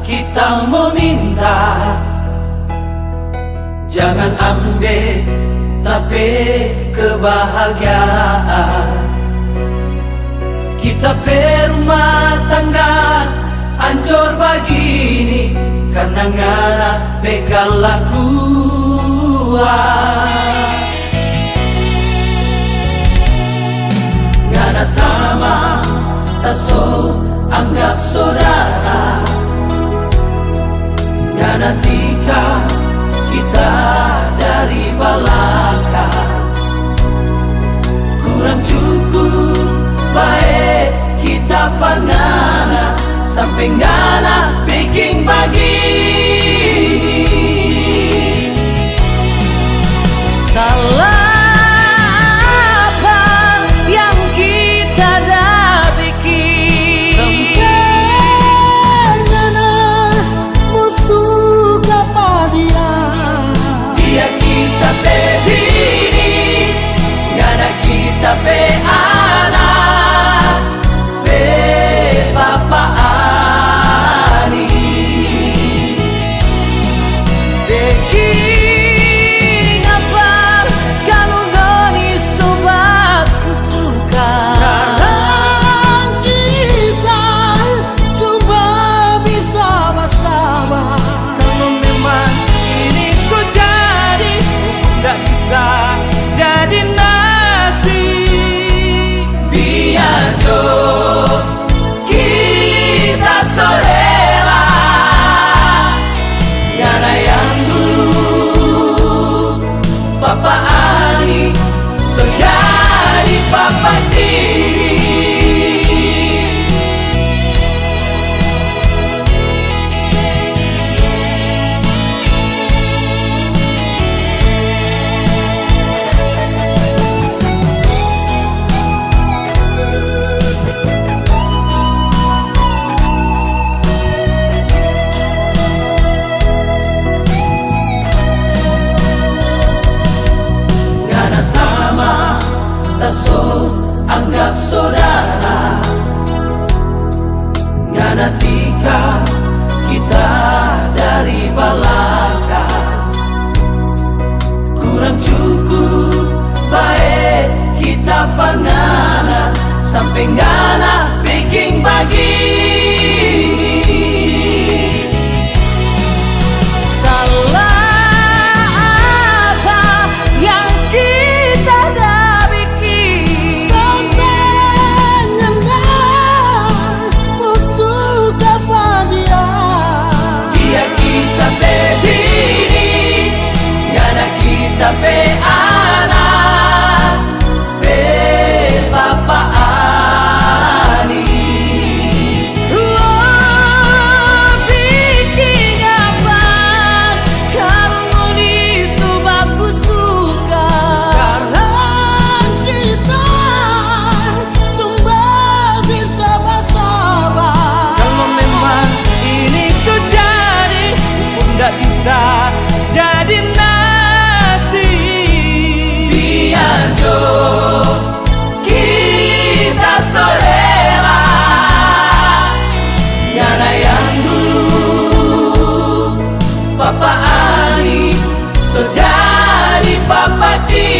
kita meminta, jangan ambil tapi kebahagiaan. Kita berumah tangga hancur begini karena ngana begal lakuan. Ngana tama taso anggap saudara, ngana tika kita dari balaka, kurang cukup baik kita pangana sampai ngana bikin begini. Salah apa yang kita dah bikin sampai ngana musuh kepada dia kita begini, ngana kita be anak be papa ani bikin apa kalau goni sobatku suka. Sekarang kita coba bisa bersama, kalau memang ini so jadi nggak bisa jadi nasi. Biar kita sorela ngana yang dulu papa ani so jadi papa tiri. So anggap saudara, ngana tika kita dari balaka, kurang cukup baik kita pangana sampai ngana bikin begini. Tapi anak be papa ani bikin apa kalau ngoni sobatku suka. Sekarang kita coba bisa bersama, kalau memang ini so jadi pun gak bisa jadi kita sorela ngana yang dulu papa ani so jadi papa tiri.